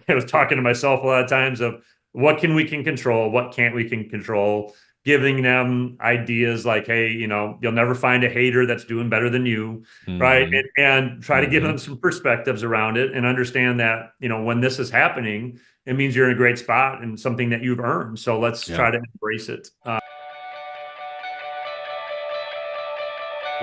I was talking to myself a lot of times of what can control, what can't we can control, giving them ideas like, hey, you'll never find a hater that's doing better than you, right? Hmm. And try to give Hmm. them some perspectives around it and understand that, when this is happening, it means you're in a great spot and something that you've earned. So let's Yeah. try to embrace it.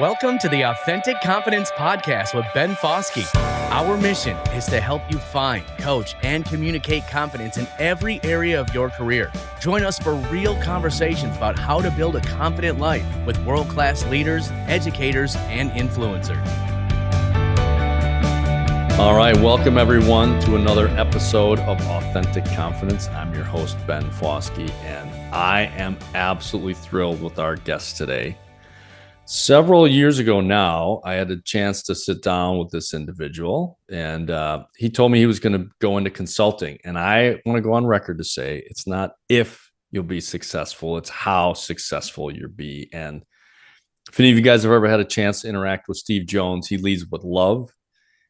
Welcome to the Authentic Confidence Podcast with Ben Fauske. Our mission is to help you find, coach, and communicate confidence in every area of your career. Join us for real conversations about how to build a confident life with world-class leaders, educators, and influencers. All right. Welcome, everyone, to another episode of Authentic Confidence. I'm your host, Ben Fauske, and I am absolutely thrilled with our guest today. Several years ago now, I had a chance to sit down with this individual, and he told me he was going to go into consulting. And I want to go on record to say it's not if you'll be successful, it's how successful you'll be. And if any of you guys have ever had a chance to interact with Steve Jones, he leads with love.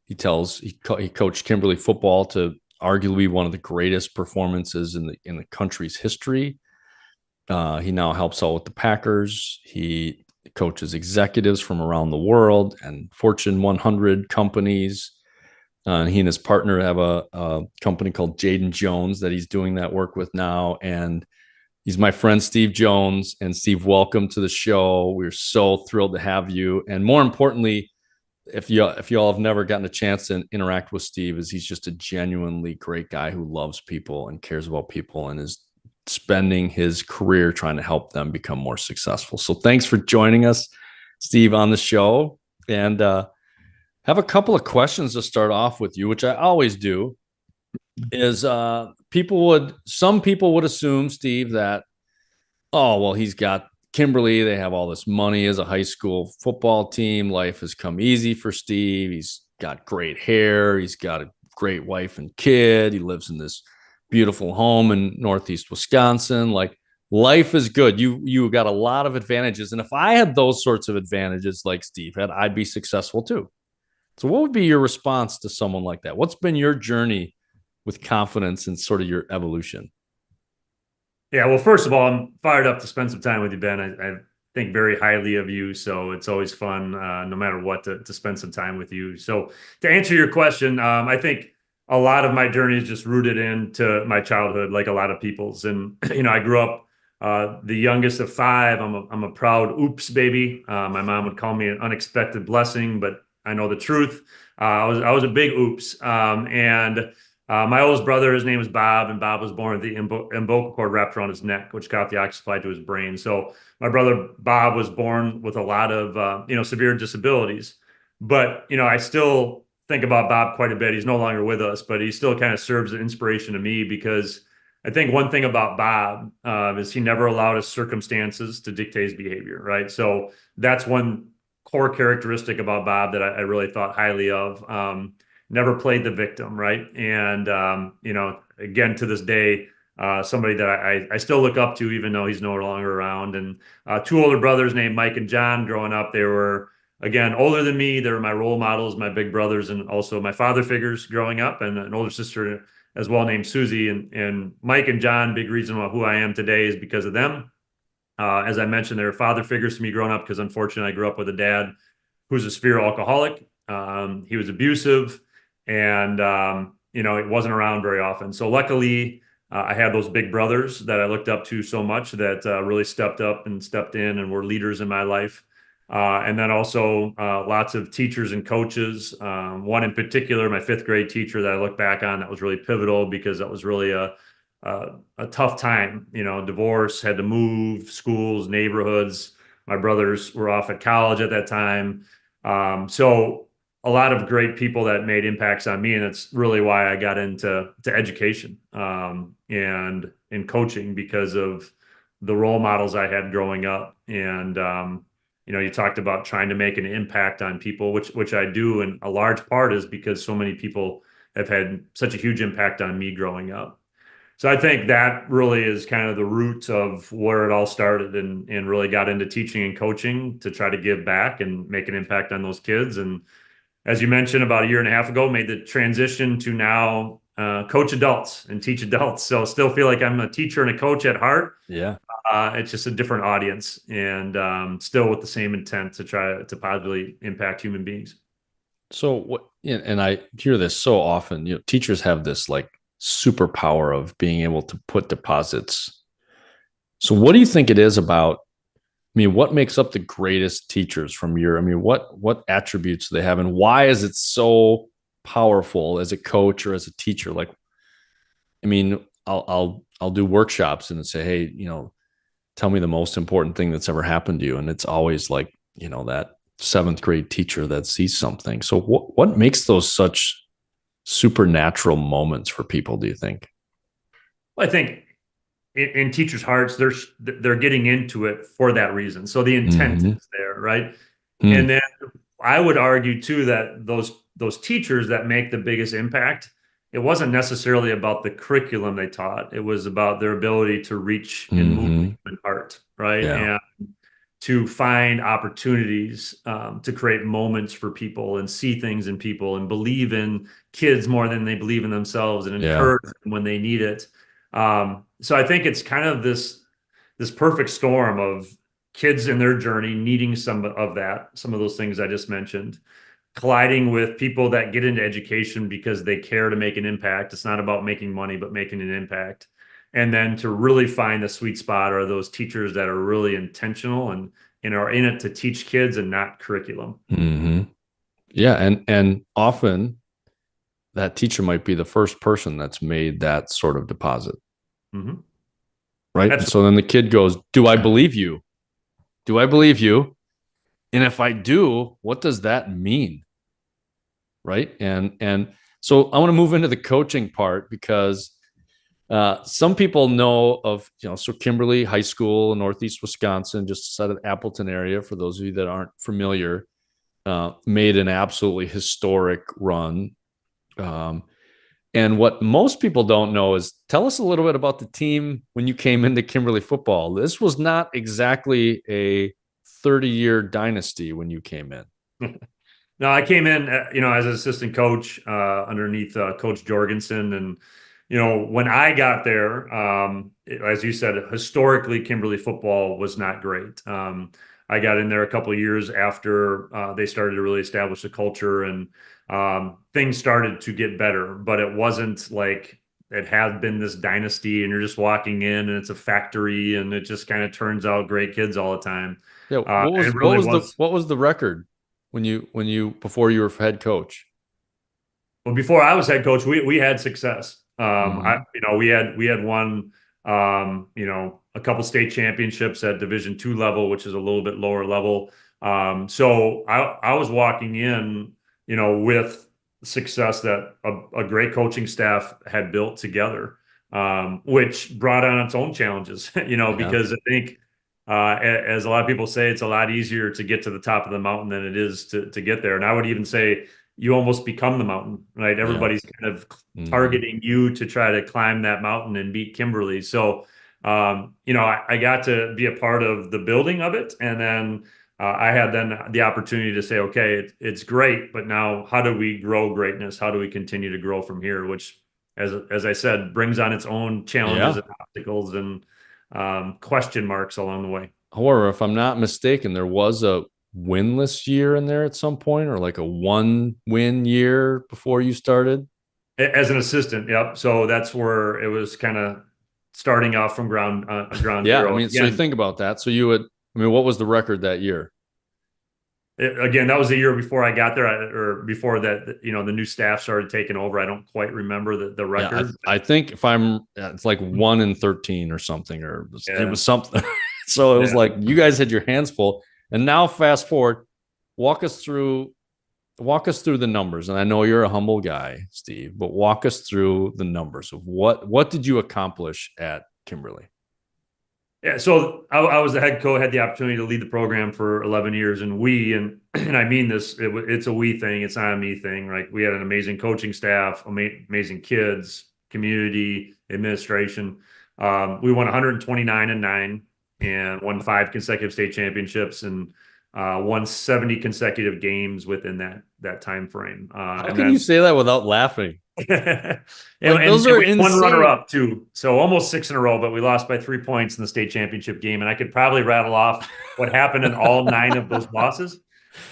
He coached Kimberly football to arguably one of the greatest performances in the country's history. He now helps out with the Packers. He coaches executives from around the world and Fortune 100 companies. He and his partner have a company called Jaden Jones that he's doing that work with now. And he's my friend, Steve Jones. And Steve, welcome to the show. We're so thrilled to have you. And more importantly, if y'all have never gotten a chance to interact with Steve, is he's just a genuinely great guy who loves people and cares about people and is spending his career trying to help them become more successful. So thanks for joining us, Steve, on the show. And have a couple of questions to start off with you, which I always do. Is some people would assume, Steve, that, oh, well, he's got Kimberly, they have all this money as a high school football team. Life has come easy for Steve. He's got great hair. He's got a great wife and kid. He lives in this beautiful home in Northeast Wisconsin. Like, life is good. You got a lot of advantages. And if I had those sorts of advantages like Steve had, I'd be successful too. So what would be your response to someone like that? What's been your journey with confidence and sort of your evolution? Yeah, well, first of all, I'm fired up to spend some time with you, Ben. I think very highly of you, so it's always fun, no matter what, to spend some time with you. So, to answer your question, I think a lot of my journey is just rooted into my childhood, like a lot of people's. And I grew up the youngest of five. I'm a proud oops baby. My mom would call me an unexpected blessing, but I know the truth. I was a big oops, and my oldest brother, his name is Bob, and Bob was born with the umbilical cord wrapped around his neck, which got the oxygen supply to his brain. So my brother Bob was born with a lot of severe disabilities. But I still think about Bob quite a bit. He's no longer with us, but he still kind of serves as an inspiration to me because I think one thing about Bob is he never allowed his circumstances to dictate his behavior, right? So that's one core characteristic about Bob that I really thought highly of. Never played the victim, right? And again, to this day, somebody that I still look up to, even though he's no longer around. And two older brothers named Mike and John. Growing up, they were again older than me. They were my role models, my big brothers, and also my father figures growing up. And an older sister as well named Susie. And Mike and John, big reason why who I am today is because of them. As I mentioned, they were father figures to me growing up because unfortunately I grew up with a dad who's a severe alcoholic. He was abusive and it wasn't around very often. So luckily, I had those big brothers that I looked up to so much that really stepped up and stepped in and were leaders in my life. And then also lots of teachers and coaches. One in particular, my fifth grade teacher that I look back on that was really pivotal because that was really a tough time. Divorce, had to move, schools, neighborhoods. My brothers were off at college at that time. So a lot of great people that made impacts on me, and it's really why I got into education and in coaching because of the role models I had growing up. And you talked about trying to make an impact on people, which I do, and a large part is because so many people have had such a huge impact on me growing up. So I think that really is kind of the root of where it all started and really got into teaching and coaching to try to give back and make an impact on those kids. And as you mentioned, about a year and a half ago, made the transition to now coach adults and teach adults. So still feel like I'm a teacher and a coach at heart. Yeah. It's just a different audience, and still with the same intent to try to positively impact human beings. So what, and I hear this so often, teachers have this like superpower of being able to put deposits. So what do you think it is about, what makes up the greatest teachers from what attributes do they have, and why is it so powerful as a coach or as a teacher? Like, I'll do workshops and say, hey, tell me the most important thing that's ever happened to you. And it's always like, that seventh grade teacher that sees something. So what makes those such supernatural moments for people, do you think? Well, I think in teachers' hearts, they're getting into it for that reason. So the intent Mm-hmm. is there, right? Mm. And then I would argue too that those teachers that make the biggest impact, it wasn't necessarily about the curriculum they taught. It was about their ability to reach and move the Mm-hmm. human heart, right? Yeah. And to find opportunities to create moments for people and see things in people and believe in kids more than they believe in themselves and Yeah. encourage them when they need it. So I think it's kind of this perfect storm of kids in their journey needing some of that, some of those things I just mentioned, colliding with people that get into education because they care to make an impact. It's not about making money, but making an impact. And then to really find the sweet spot are those teachers that are really intentional and are in it to teach kids and not curriculum. Mm-hmm. Yeah. And often that teacher might be the first person that's made that sort of deposit. Mm-hmm. Right. And so then the kid goes, do I believe you? Do I believe you? And if I do, what does that mean? Right. And so I want to move into the coaching part because some people know of, so Kimberly High School in Northeast Wisconsin, just outside of the Appleton area, for those of you that aren't familiar, made an absolutely historic run. And what most people don't know is, tell us a little bit about the team when you came into Kimberly football. This was not exactly a 30-year dynasty when you came in. No, I came in, as an assistant coach underneath Coach Jorgensen, and when I got there, as you said, historically Kimberly football was not great. I got in there a couple of years after they started to really establish a culture, and things started to get better, but it wasn't like it had been this dynasty, and you're just walking in and it's a factory, and it just kind of turns out great kids all the time. Yeah, And it really was. what was the record when you before you were head coach? Well, before I was head coach, we had success. Mm-hmm. We had won a couple state championships at Division II level, which is a little bit lower level. So I was walking in, with success that a great coaching staff had built together, which brought on its own challenges, Yeah. because I think as a lot of people say, it's a lot easier to get to the top of the mountain than it is to get there. And I would even say you almost become the mountain, right? Yeah. Everybody's kind of Mm-hmm. targeting you to try to climb that mountain and beat Kimberly. So, I got to be a part of the building of it. And then I had then the opportunity to say, okay, it's great, but now how do we grow greatness? How do we continue to grow from here? Which, as I said, brings on its own challenges Yeah. and obstacles and question marks along the way. However, if I'm not mistaken, there was a winless year in there at some point, or like a one win year before you started. As an assistant, yep. So that's where it was kind of starting off from ground Yeah. zero. So you think about that. So what was the record that year? Again, that was the year before I got there, or before that, the new staff started taking over. I don't quite remember the Yeah. record. I think it's like 1-13 or something, or it Yeah, was something. So it was yeah. like you guys had your hands full. And now fast forward, walk us through the numbers. And I know you're a humble guy, Steve, but walk us through the numbers of what did you accomplish at Kimberly? Yeah, so I was the head coach, had the opportunity to lead the program for 11 years, and and I mean this, it's a we thing, it's not a me thing. Like, we had an amazing coaching staff, amazing kids, community, administration. We won 129-9 and won 5 consecutive state championships, and won 70 consecutive games within that time frame. How And can you then say that without laughing? and, Like those and are we had one runner insane. up too. So almost 6 in a row, but we lost by 3 points in the state championship game. And I could probably rattle off what happened in all 9 of those losses.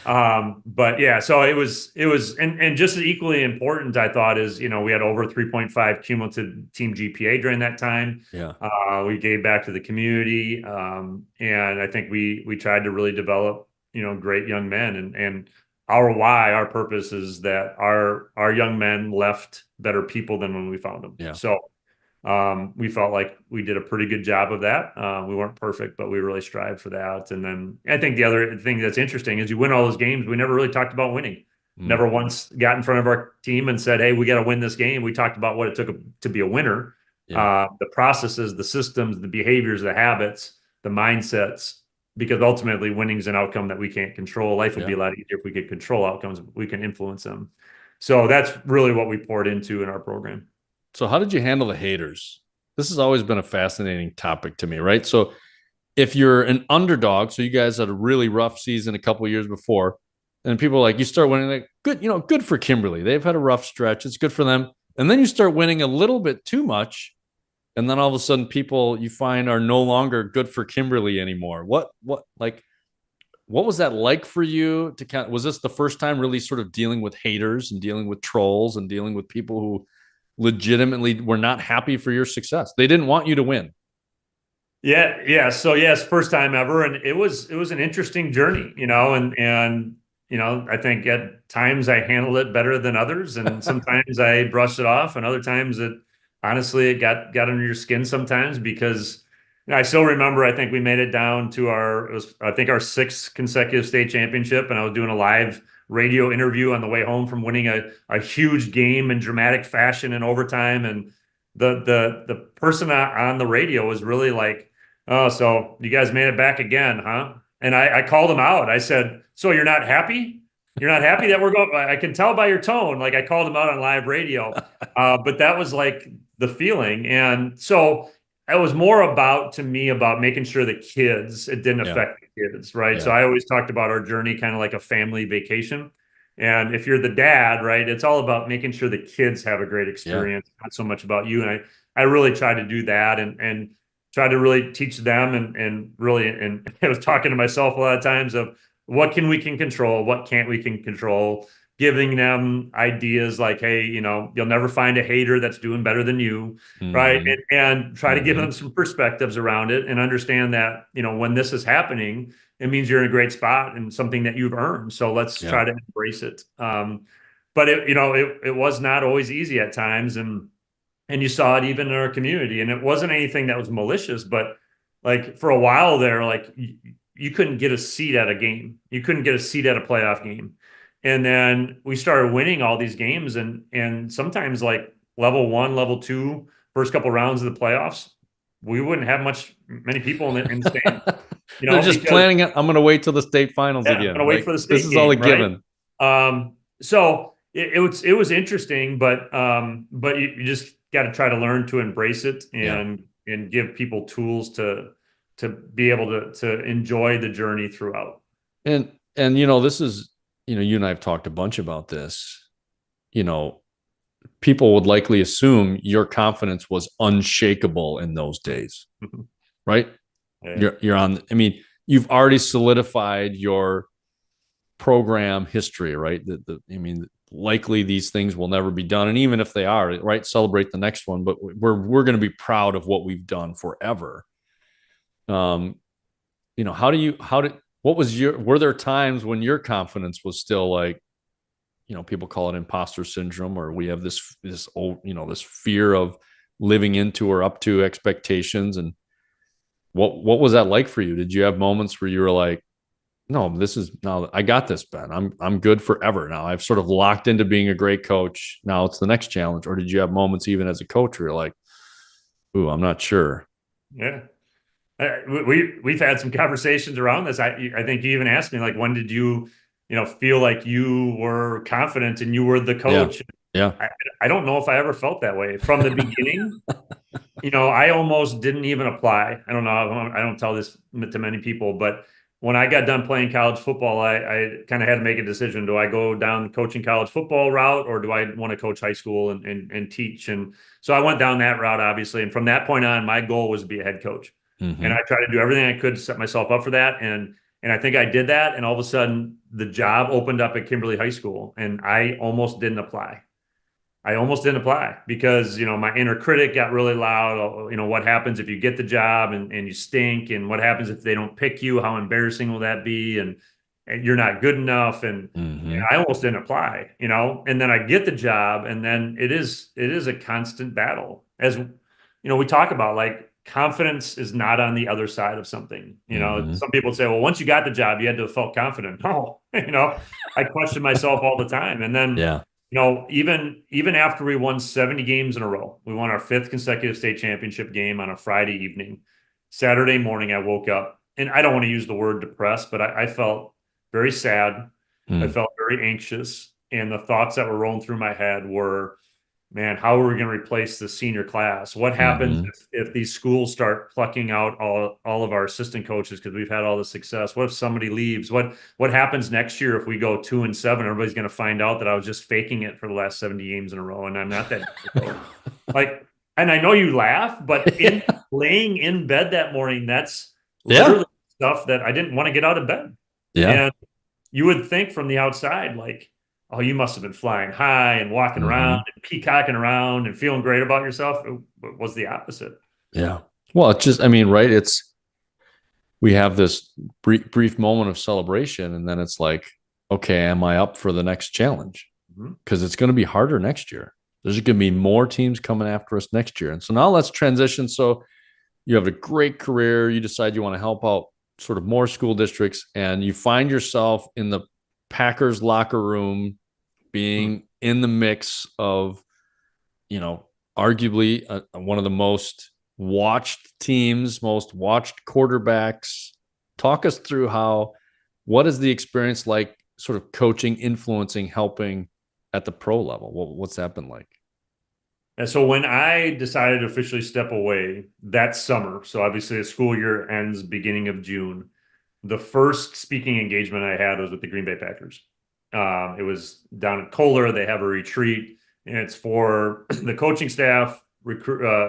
But yeah, so and just as equally important, I thought, is, we had over 3.5 cumulative team GPA during that time. Yeah. We gave back to the community. And I think we tried to really develop, great young men, and our purpose is that our young men left better people than when we found them. Yeah. So we felt like we did a pretty good job of that. We weren't perfect, but we really strived for that. And then I think the other thing that's interesting is you win all those games. We never really talked about winning. Mm. Never once got in front of our team and said, "Hey, we got to win this game." We talked about what it took to be a winner, Yeah. the processes, the systems, the behaviors, the habits, the mindsets. Because ultimately, winning is an outcome that we can't control. Life would be a lot easier if we could control outcomes. We can influence them. So that's really what we poured into in our program. So how did you handle the haters? This has always been a fascinating topic to me, right? So if you're an underdog, so you guys had a really rough season a couple of years before, and people are like, you start winning, like, good, good for Kimberly. They've had a rough stretch. It's good for them. And then you start winning a little bit too much. And then all of a sudden people you find are no longer good for Kimberly anymore. What was that like for you to was this the first time really sort of dealing with haters and dealing with trolls and dealing with people who legitimately were not happy for your success? They didn't want you to win. Yeah. So yes, first time ever, and it was an interesting journey, and I think at times I handled it better than others, and sometimes I brushed it off, and other times it got under your skin sometimes, because I still remember, I think we made it down to our 6th consecutive state championship, and I was doing a live radio interview on the way home from winning a huge game in dramatic fashion in overtime, and the person on the radio was really like, "Oh, so you guys made it back again, huh?" And I called him out. I said, "So you're not happy? You're not happy that we're going?" I can tell by your tone. Like, I called him out on live radio. But that was like the feeling. And so it was more to me, about making sure that it didn't Yeah. affect the kids, right? So Yeah. I always talked about our journey kind of like a family vacation. And if you're the dad, right, it's all about making sure the kids have a great experience, not so much about you. And I really try to do that, and try to really teach them, and really, and I was talking to myself a lot of times of what we can control, what can't we can control, giving them ideas like, "Hey, you'll never find a hater that's doing better than you," right? Mm-hmm. And try to give them some perspectives around it, and understand that, when this is happening, it means you're in a great spot and something that you've earned. So let's Yeah. try to embrace it. But it was not always easy at times, and you saw it even in our community, and it wasn't anything that was malicious, but like for a while there, like you couldn't get a seat at a game. You couldn't get a seat at a playoff game. And then we started winning all these games, and sometimes, like level 1, level 2, first couple rounds of the playoffs, we wouldn't have many people in the stand. They're just Because planning it. I'm going to wait till the state finals yeah, I'm again. gonna wait Like, for the this state is all a game, right? given. So it was interesting, but you just got to try to learn to embrace it, Yeah. and give people tools to be able to enjoy the journey throughout. And this is, you and I have talked a bunch about this. People would likely assume your confidence was unshakable in those days, right? Yeah. You're on. I mean, you've already solidified your program history, right? I mean, likely these things will never be done, and even if they are, right, celebrate the next one. But we're going to be proud of what we've done forever. Were there times when your confidence was still like, people call it imposter syndrome, or we have this fear of living into or up to expectations? And what was that like for you? Did you have moments where you were like, no, now I got this, Ben. I'm good forever now. I've sort of locked into being a great coach. Now it's the next challenge. Or did you have moments even as a coach where you're like, ooh, I'm not sure? Yeah. We've had some conversations around this. I think you even asked me, like, when did you feel like you were confident and you were the coach? Yeah. I don't know if I ever felt that way from the beginning. I almost didn't even apply. I don't know. I don't tell this to many people, but when I got done playing college football, I kind of had to make a decision. Do I go down the coaching college football route, or do I want to coach high school and teach? And so I went down that route, obviously. And from that point on, my goal was to be a head coach. And Mm-hmm. I tried to do everything I could to set myself up for that. And I think I did that. And all of a sudden, the job opened up at Kimberly High School, and I almost didn't apply. I almost didn't apply because, my inner critic got really loud. What happens if you get the job and you stink? And what happens if they don't pick you? How embarrassing will that be? And you're not good enough. And Mm-hmm. I almost didn't apply, and then I get the job. And then it is a constant battle. As, we talk about, like, confidence is not on the other side of something. Mm-hmm. Some people say, well, once you got the job, you had to have felt confident. No, I question myself all the time. And then, Yeah. even after we won 70 games in a row, we won our fifth consecutive state championship game on a Friday evening. Saturday morning, I woke up, and I don't want to use the word depressed, but I felt very sad. I Mm. felt very anxious. And the thoughts that were rolling through my head were, man, how are we going to replace the senior class? What happens Mm-hmm. if these schools start plucking out all of our assistant coaches because we've had all the success? What if somebody leaves? What happens next year if we go 2-7? Everybody's going to find out that I was just faking it for the last 70 games in a row, and I'm not that difficult. Like, and I know you laugh, but in laying in bed that morning, that's Yeah. literally stuff that I didn't want to get out of bed. Yeah. And you would think from the outside, like, oh, you must have been flying high and walking Mm-hmm. around and peacocking around and feeling great about yourself. It was the opposite. Yeah. Well, it's just, I mean, right. We have this brief moment of celebration, and then it's like, okay, am I up for the next challenge? Mhm. Because it's going to be harder next year. There's going to be more teams coming after us next year. And so now let's transition. So you have a great career. You decide you want to help out sort of more school districts, and you find yourself in the Packers locker room being in the mix of, arguably one of the most watched teams, most watched quarterbacks. Talk us through what is the experience like, sort of coaching, influencing, helping at the pro level? What's that been like? And so when I decided to officially step away that summer, so obviously the school year ends beginning of June, the first speaking engagement I had was with the Green Bay Packers. It was down at Kohler. They have a retreat, and it's for the coaching staff,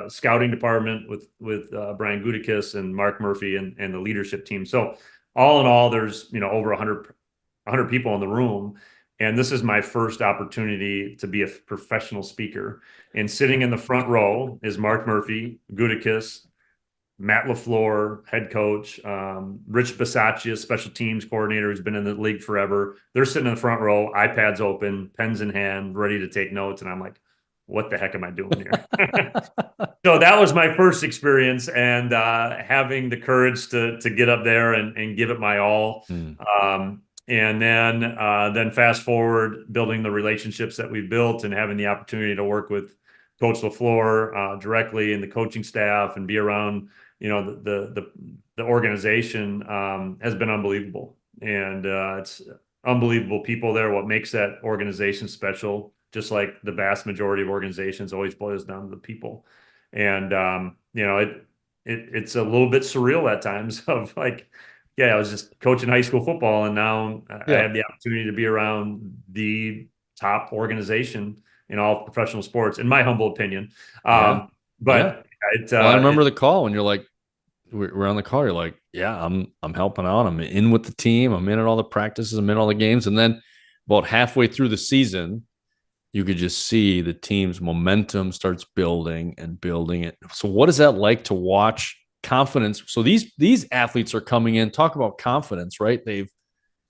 scouting department with Brian Gutekunst and Mark Murphy and the leadership team. So all in all, there's over 100 people in the room, and this is my first opportunity to be a professional speaker. And sitting in the front row is Mark Murphy, Gutekunst, Matt LaFleur, head coach, Rich Bisaccia, special teams coordinator, who's been in the league forever. They're sitting in the front row, iPads open, pens in hand, ready to take notes. And I'm like, what the heck am I doing here? So that was my first experience, and having the courage to get up there and give it my all. Mm. And then fast forward, building the relationships that we've built and having the opportunity to work with Coach LaFleur directly and the coaching staff and be around the organization has been unbelievable. And it's unbelievable people there. What makes that organization special, just like the vast majority of organizations, always boils down to the people. And it's a little bit surreal at times of like, yeah, I was just coaching high school football, and now I Yeah. have the opportunity to be around the top organization in all professional sports, in my humble opinion. Yeah. Yeah. But it, Well, I uh, remember the call when you're like, we're on the call. You're like, yeah, I'm helping out. I'm in with the team. I'm in at all the practices. I'm in all the games. And then about halfway through the season, you could just see the team's momentum starts building and building it. So what is that like to watch confidence? So these athletes are coming in, talk about confidence, right? They've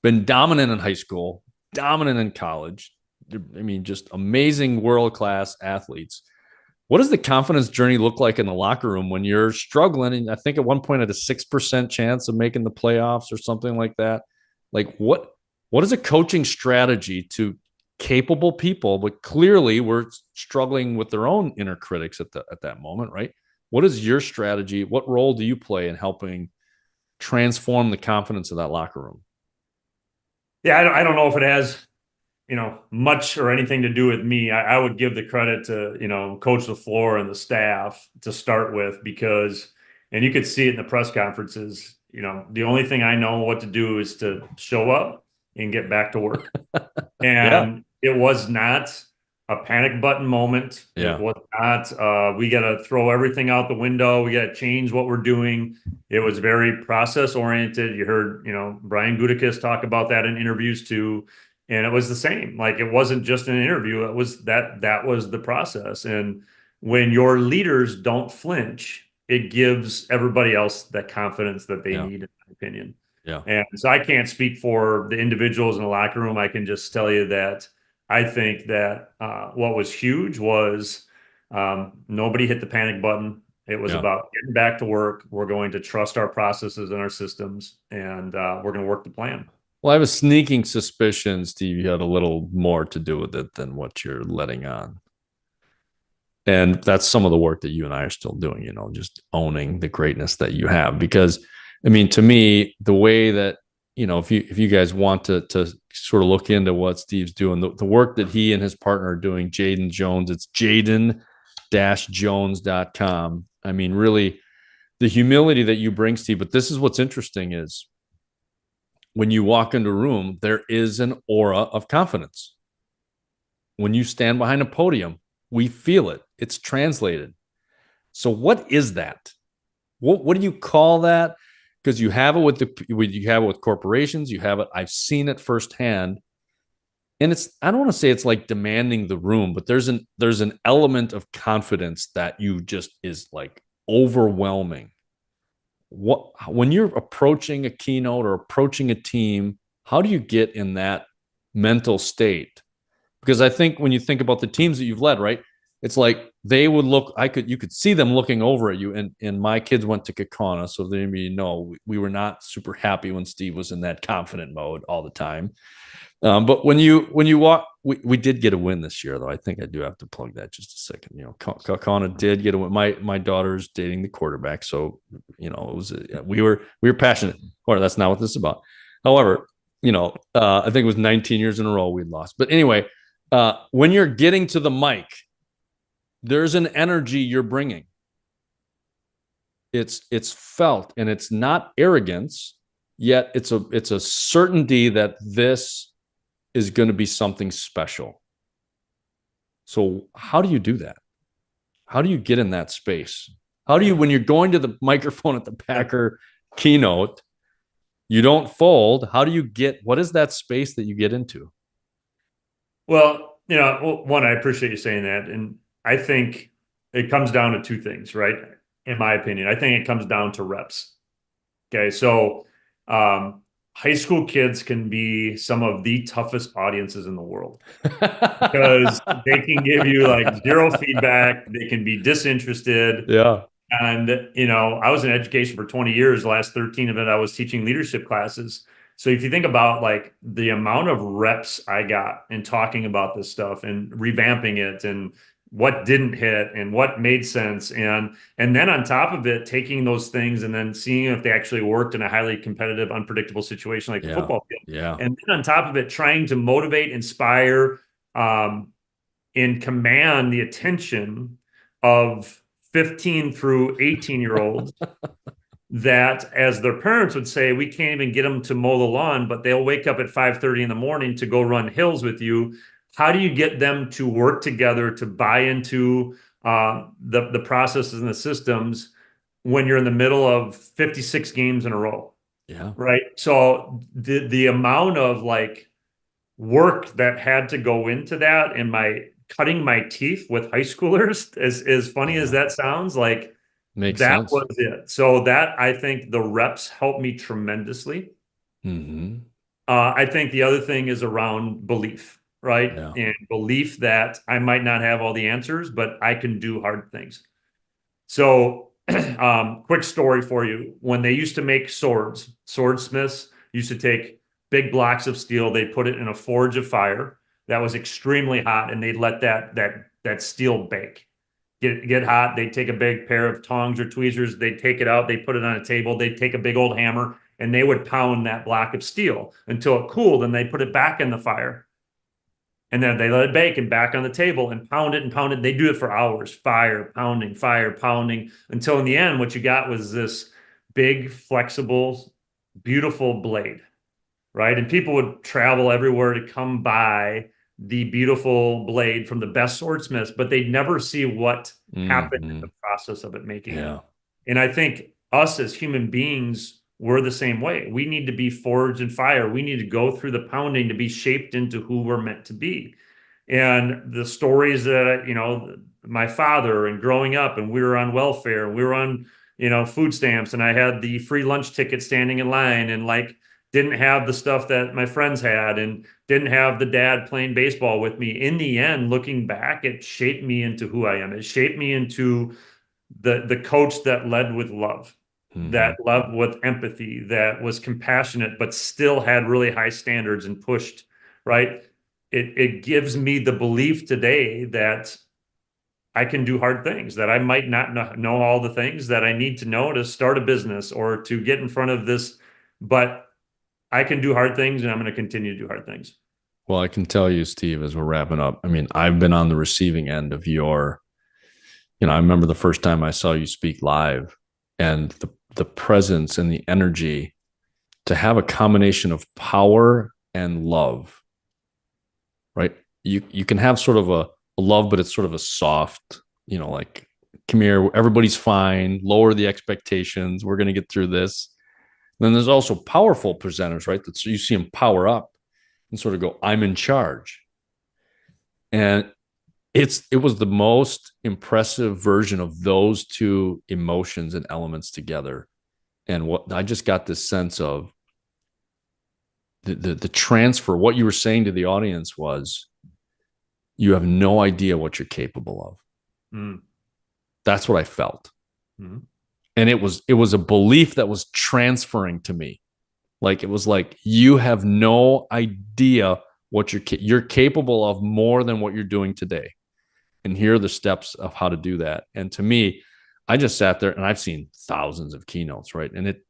been dominant in high school, dominant in college. I mean, just amazing world-class athletes. What does the confidence journey look like in the locker room when you're struggling? And I think at one point had a 6% chance of making the playoffs or something like that. Like what is a coaching strategy to capable people, but clearly we're struggling with their own inner critics at that moment, right? What is your strategy? What role do you play in helping transform the confidence of that locker room? yeah, I don't know if it has much or anything to do with me. I would give the credit to, Coach LaFleur and the staff to start with, because, and you could see it in the press conferences, the only thing I know what to do is to show up and get back to work. Yeah. And it was not a panic button moment. It Yeah. was not, we got to throw everything out the window. We got to change what we're doing. It was very process oriented. You heard, Brian Gutekunst talk about that in interviews too. And it was the same. Like it wasn't just an interview. It was that was the process. And when your leaders don't flinch, it gives everybody else that confidence that they Yeah. need, in my opinion. Yeah. And so I can't speak for the individuals in the locker room. I can just tell you that I think that what was huge was nobody hit the panic button. It was Yeah. about getting back to work. We're going to trust our processes and our systems, and we're going to work the plan. Well, I have a sneaking suspicion, Steve, you had a little more to do with it than what you're letting on. And that's some of the work that you and I are still doing, just owning the greatness that you have. Because, I mean, to me, the way that, if you guys want to sort of look into what Steve's doing, the work that he and his partner are doing, Jaden Jones, it's jaden-jones.com. I mean, really, the humility that you bring, Steve. But this is what's interesting is when you walk into a room, there is an aura of confidence. When you stand behind a podium, we feel it. It's translated. So what is that? What do you call that? Because you have it with corporations. You have it. I've seen it firsthand. And I don't want to say it's like demanding the room, but there's an element of confidence that you just is like overwhelming. When you're approaching a keynote or approaching a team, how do you get in that mental state? Because I think when you think about the teams that you've led, right, it's like they would you could see them looking over at you. And my kids went to Kakana, so they we were not super happy when Steve was in that confident mode all the time. But when you walk, we did get a win this year, though. I think I do have to plug that just a second. Kakana did get a win. My daughter's dating the quarterback, so it was we were passionate. Or that's not what this is about. However, I think it was 19 years in a row we'd lost. But anyway, when you're getting to the mic, there's an energy you're bringing. It's felt, and it's not arrogance, yet it's a certainty that this is going to be something special. So how do you do that? How do you get in that space? How do you, when you're going to the microphone at the Packer keynote, you don't fold? How do you what is that space that you get into? Well, one, I appreciate you saying that. And I think it comes down to two things, right? In my opinion, I think it comes down to reps. Okay. So, high school kids can be some of the toughest audiences in the world because they can give you like zero feedback. They can be disinterested. Yeah. And, I was in education for 20 years. The last 13 of it, I was teaching leadership classes. So if you think about like the amount of reps I got in talking about this stuff and revamping it and what didn't hit and what made sense and then on top of it taking those things and then seeing if they actually worked in a highly competitive unpredictable situation like the football field, yeah, and then on top of it trying to motivate, inspire, and command the attention of 15 through 18-year-olds that, as their parents would say, we can't even get them to mow the lawn, but they'll wake up at 5:30 in the morning to go run hills with you. How do you get them to work together to buy into the processes and the systems when you're in the middle of 56 games in a row? Yeah. Right. So the amount of like work that had to go into that and cutting my teeth with high schoolers, as funny as that sounds, like Makes that sense. was it. So that, I think the reps helped me tremendously. Mm-hmm. I think the other thing is around belief, right? Yeah. And belief that I might not have all the answers, but I can do hard things. So, quick story for you. When they used to make swordsmiths used to take big blocks of steel, they put it in a forge of fire that was extremely hot, and they'd let that steel bake. Get hot. They'd take a big pair of tongs or tweezers, they'd take it out, they'd put it on a table, they'd take a big old hammer, and they would pound that block of steel until it cooled, and they put it back in the fire. And then they let it bake and back on the table and pound it and pound it. They do it for hours, fire pounding, until in the end, what you got was big, flexible, beautiful blade, right? And people would travel everywhere to come by the beautiful blade from the best swordsmiths, but they'd never see what happened in Hmm. the process of it making it. Yeah. And I think us as human beings, we're the same way. We need to be forged in fire. We need to go through the pounding to be shaped into who we're meant to be. And the stories that, my father and growing up, and we were on welfare, we were on, food stamps, and I had the free lunch ticket standing in line, and like didn't have the stuff that my friends had, and didn't have the dad playing baseball with me. In the end, looking back, it shaped me into who I am. It shaped me into the coach that led with love, Hmm. that loved with empathy, that was compassionate, but still had really high standards and pushed, right? It gives me the belief today that I can do hard things, that I might not know all the things that I need to know to start a business or to get in front of this, but I can do hard things, and I'm going to continue to do hard things. Well, I can tell you, Steve, as we're wrapping up, I mean, I've been on the receiving end of I remember the first time I saw you speak live, and the presence and the energy to have a combination of power and love, right? You can have sort of a love, but it's sort of a soft, like, come here, everybody's fine, lower the expectations, we're going to get through this. Then there's also powerful presenters, right? That you see them power up and sort of go, I'm in charge. And it was the most impressive version of those two emotions and elements together. And what I just got this sense of the transfer, what you were saying to the audience was, you have no idea what you're capable of. Mm. That's what I felt. Mm. And it was a belief that was transferring to me. Like, it was like, you have no idea what you're capable of, more than what you're doing today. And here are the steps of how to do that. And to me, I just sat there, and I've seen thousands of keynotes, right? And it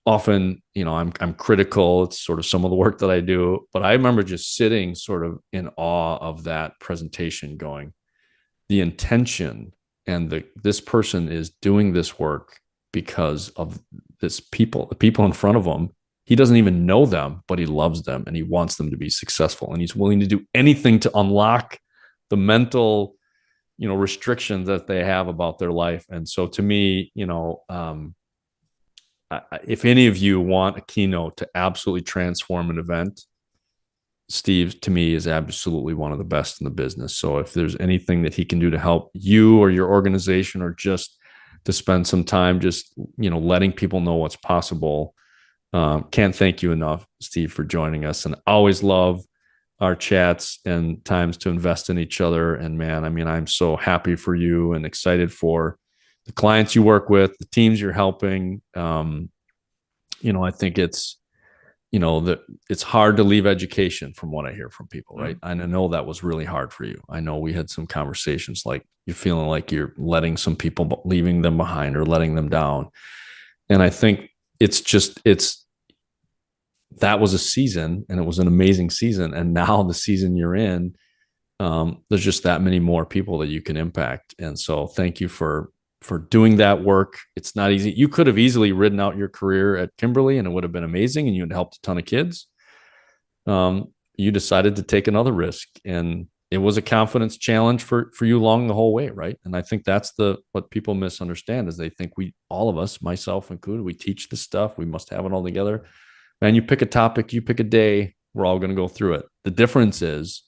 often, I'm critical. It's sort of some of the work that I do, but I remember just sitting sort of in awe of that presentation, going, the intention, and this person is doing this work because of the people in front of him. He doesn't even know them, but he loves them, and he wants them to be successful, and he's willing to do anything to unlock the mental, restrictions that they have about their life. And so, to me, if any of you want a keynote to absolutely transform an event, Steve, to me, is absolutely one of the best in the business. So if there's anything that he can do to help you or your organization, or just to spend some time just, letting people know what's possible, can't thank you enough, Steve, for joining us. And always love our chats and times to invest in each other. And man, I mean, I'm so happy for you and excited for the clients you work with, the teams you're helping. I think that it's hard to leave education, from what I hear from people, right? Mm. And I know that was really hard for you. I know we had some conversations, like, you're feeling like you're letting some people, leaving them behind or letting them down. And I think that was a season, and it was an amazing season. And now the season you're in, there's just that many more people that you can impact. And so thank you for doing that work. It's not easy. You could have easily ridden out your career at Kimberly, and it would have been amazing, and you would have helped a ton of kids. You decided to take another risk, and it was a confidence challenge for you along the whole way, right? And I think that's what people misunderstand, is they think all of us, myself included, we teach this stuff, we must have it all together. Man, you pick a topic, you pick a day, we're all going to go through it. The difference is,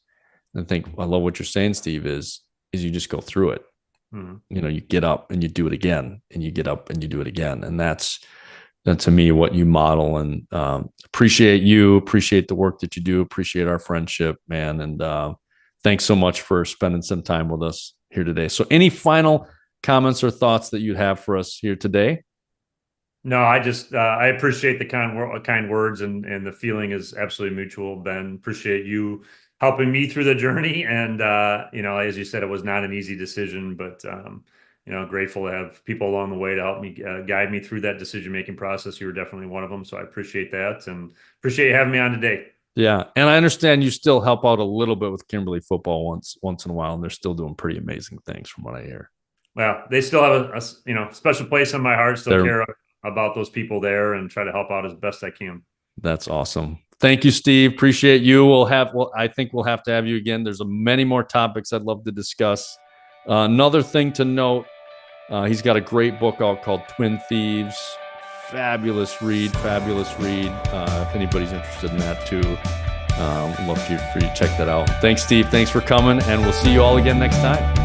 I think I love what you're saying, Steve, is you just go through it. Mm. You get up and you do it again, and you get up and you do it again. And that's to me what you model. And appreciate the work that you do, appreciate our friendship, man. And thanks so much for spending some time with us here today. So any final comments or thoughts that you have for us here today? No, I appreciate the kind words, and the feeling is absolutely mutual. Ben, appreciate you helping me through the journey, and as you said, it was not an easy decision, but grateful to have people along the way to help me guide me through that decision-making process. You were definitely one of them, so I appreciate that, and appreciate you having me on today. Yeah, and I understand you still help out a little bit with Kimberly football once in a while, and they're still doing pretty amazing things, from what I hear. Well, they still have a special place in my heart. Still care about those people there and try to help out as best I can. That's awesome. Thank you, Steve. Appreciate you. I think we'll have to have you again. There's many more topics I'd love to discuss. Another thing to note, he's got a great book out called Twin Thieves. Fabulous read. If anybody's interested in that too, love for you to check that out. Thanks, Steve. Thanks for coming, and we'll see you all again next time.